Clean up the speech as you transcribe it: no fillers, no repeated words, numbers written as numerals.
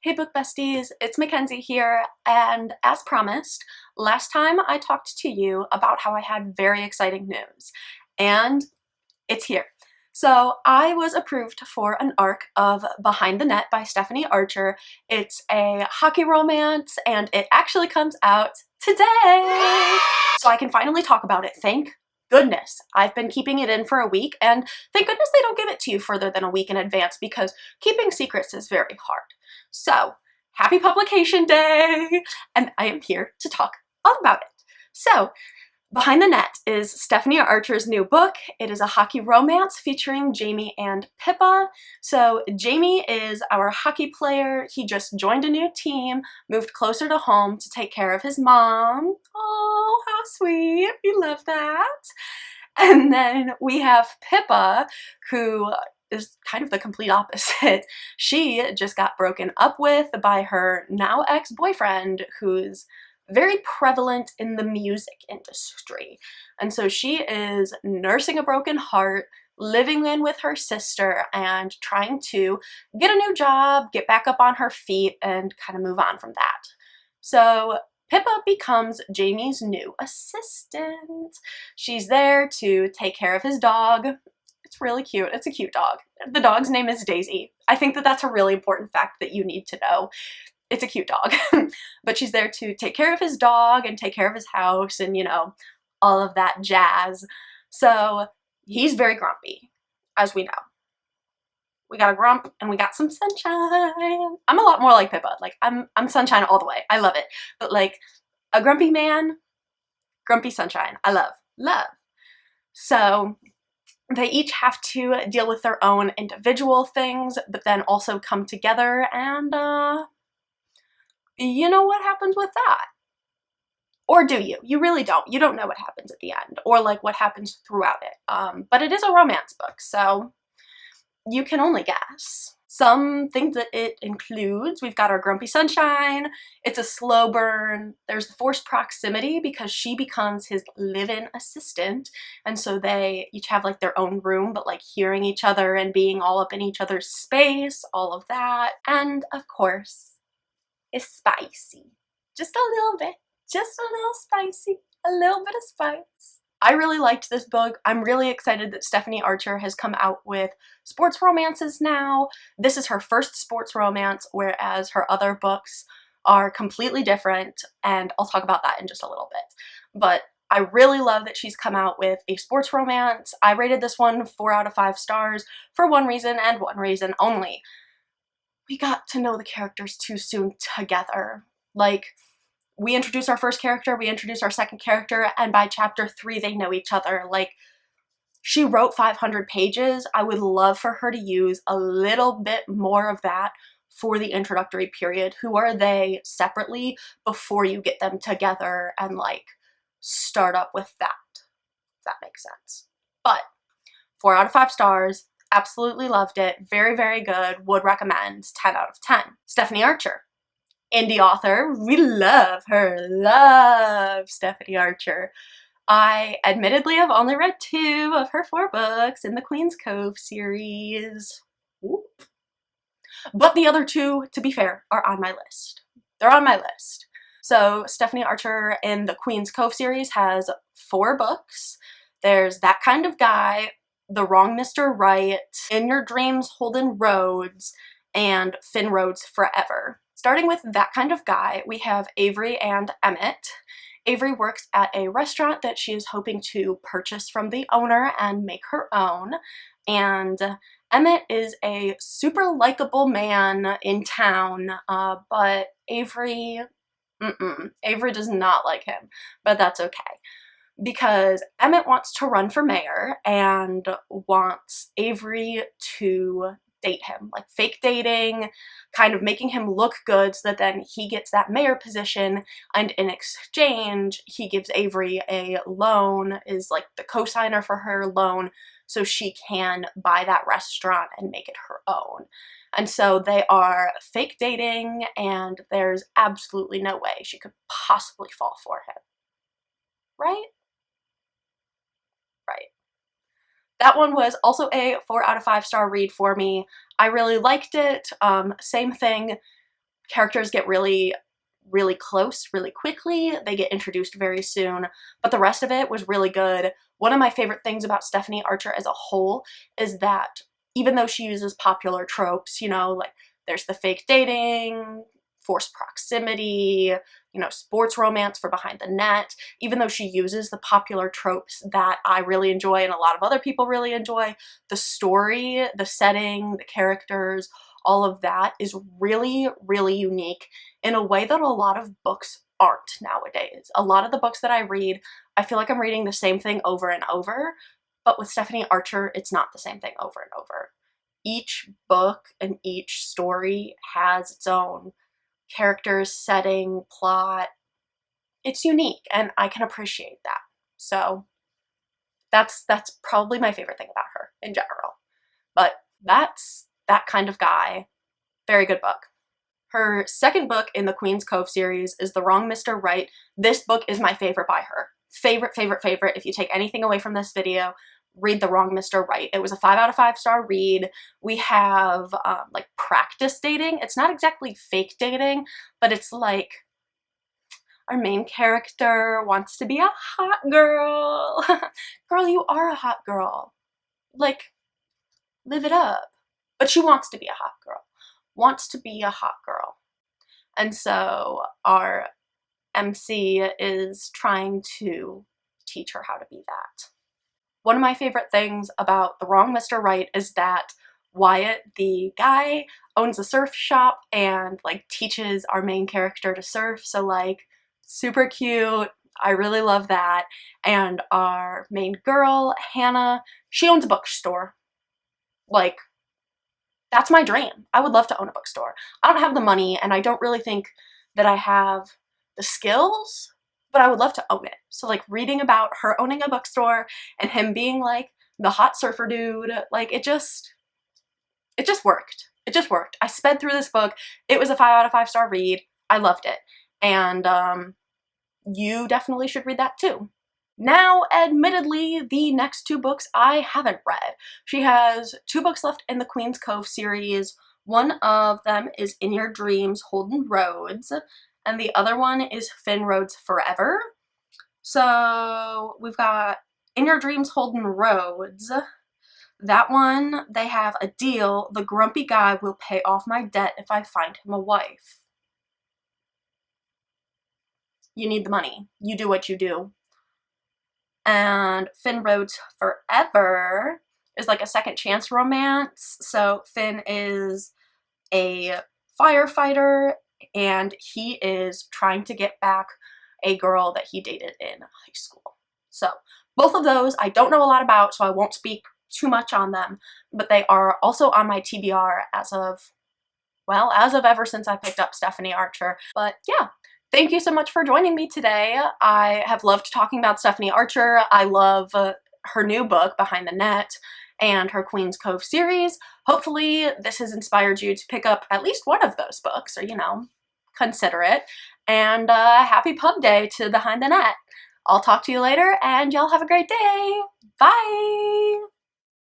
Hey book besties, it's Mackenzie here, and as promised, last time I talked to you about how I had very exciting news, and it's here. So I was approved for an arc of Behind the Net by Stephanie Archer. It's a hockey romance, and it actually comes out today! So I can finally talk about it, thank goodness. I've been keeping it in for a week, and thank goodness they don't give it to you further than a week in advance because keeping secrets is very hard. So, happy publication day! And I am here to talk all about it. So, Behind the Net is Stephanie Archer's new book. It is a hockey romance featuring Jamie and Pippa. So Jamie is our hockey player. He just joined a new team, moved closer to home to take care of his mom. Oh, how sweet. We love that. And then we have Pippa, who is kind of the complete opposite. She just got broken up with by her now ex-boyfriend, who's very prevalent in the music industry. And so she is nursing a broken heart, living in with her sister, and trying to get a new job, get back up on her feet, and kind of move on from that. So Pippa becomes Jamie's new assistant. She's there to take care of his dog. It's really cute. It's a cute dog. The dog's name is Daisy. I think that that's a really important fact that you need to know. It's a cute dog. But she's there to take care of his dog and take care of his house and, you know, all of that jazz. So he's very grumpy, as we know. We got a grump and we got some sunshine. I'm a lot more like Pippa. Like, I'm sunshine all the way. I love it. But like a grumpy man, grumpy sunshine. I love. So they each have to deal with their own individual things, but then also come together and, you know what happens with that. Or do you? You really don't. You don't know what happens at the end or like what happens throughout it. But it is a romance book, so you can only guess. Some things that it includes, we've got our grumpy sunshine, it's a slow burn, there's the forced proximity because she becomes his live-in assistant, and so they each have like their own room, but like hearing each other and being all up in each other's space, all of that. And of course, it's spicy. Just a little bit. Just a little spicy. A little bit of spice. I really liked this book. I'm really excited that Stephanie Archer has come out with sports romances now. This is her first sports romance, whereas her other books are completely different, and I'll talk about that in just a little bit. But I really love that she's come out with a sports romance. I rated this one 4 out of 5 stars for one reason and one reason only. We got to know the characters too soon together. Like, we introduce our first character, we introduce our second character, and by chapter 3 they know each other. Like, she wrote 500 pages. I would love for her to use a little bit more of that for the introductory period. Who are they separately before you get them together and like start up with that, if that makes sense. But 4 out of 5 stars. Absolutely loved it. Very, very good. Would recommend. 10 out of 10. Stephanie Archer. Indie author. We love her. Love Stephanie Archer. I admittedly have only read 2 of her 4 books in the Queen's Cove series. Whoop. But the other 2, to be fair, are on my list. They're on my list. So Stephanie Archer in the Queen's Cove series has 4 books. There's That Kind of Guy, The Wrong Mr. Right, In Your Dreams, Holden Rhodes, and Finn Rhodes Forever. Starting with That Kind of Guy, we have Avery and Emmett. Avery works at a restaurant that she is hoping to purchase from the owner and make her own. And Emmett is a super likable man in town, but Avery does not like him, but that's okay. Because Emmett wants to run for mayor and wants Avery to date him, like fake dating, kind of making him look good so that then he gets that mayor position, and in exchange he gives Avery a loan, is like the co-signer for her loan, so she can buy that restaurant and make it her own. And so they are fake dating, and there's absolutely no way she could possibly fall for him. Right? Right. That one was also a 4 out of 5 star read for me. I really liked it. Same thing. characters get really close really quickly. They get introduced very soon, but the rest of it was really good. One of my favorite things about Stephanie Archer as a whole is that even though she uses popular tropes, you know, like there's the fake dating, forced proximity, you know, sports romance for behind the net, even though she uses the popular tropes that I really enjoy and a lot of other people really enjoy, the story, the setting, the characters, all of that is really unique in a way that a lot of books aren't nowadays. A lot of the books that I read, I feel like I'm reading the same thing over and over, but with Stephanie Archer, it's not the same thing over and over. Each book and each story has its own characters, setting, plot. It's unique, and I can appreciate that. So that's probably my favorite thing about her in general. But that's That Kind of Guy. Very good book. Her second book in the Queen's Cove series is The Wrong Mr. Right. This book is my favorite by her. Favorite. If you take anything away from this video, read The Wrong Mr. Right. It was a 5 out of 5 star read. We have like practice dating. It's not exactly fake dating, but it's like our main character wants to be a hot girl. Girl, you are a hot girl. Like, live it up. But she wants to be a hot girl. Wants to be a hot girl. And so our MC is trying to teach her how to be that. One of my favorite things about The Wrong Mr. Right is that Wyatt, the guy, owns a surf shop and like teaches our main character to surf. So like, super cute. I really love that. And our main girl, Hannah, she owns a bookstore. Like, that's my dream. I would love to own a bookstore. I don't have the money, and I don't really think that I have the skills, but I would love to own it. So like, reading about her owning a bookstore and him being like the hot surfer dude, like it just worked. It just worked. I sped through this book. It was a 5 out of 5 star read. I loved it. And you definitely should read that too. Now, admittedly, the next 2 books I haven't read. She has 2 books left in the Queen's Cove series. One of them is In Your Dreams, Holden Rhodes, and the other one is Finn Rhodes Forever. So we've got In Your Dreams, Holden Rhodes. That one, they have a deal. The grumpy guy will pay off my debt if I find him a wife. You need the money. You do what you do. And Finn Rhodes Forever is like a second chance romance. So Finn is a firefighter and he is trying to get back a girl that he dated in high school. So both of those I don't know a lot about, so I won't speak too much on them, but they are also on my TBR as of ever since I picked up Stephanie Archer. But yeah. Thank you so much for joining me today. I have loved talking about Stephanie Archer. I love her new book, Behind the Net, and her Queen's Cove series. Hopefully this has inspired you to pick up at least one of those books, or, you know, consider it. And happy pub day to Behind the Net. I'll talk to you later, and y'all have a great day. Bye!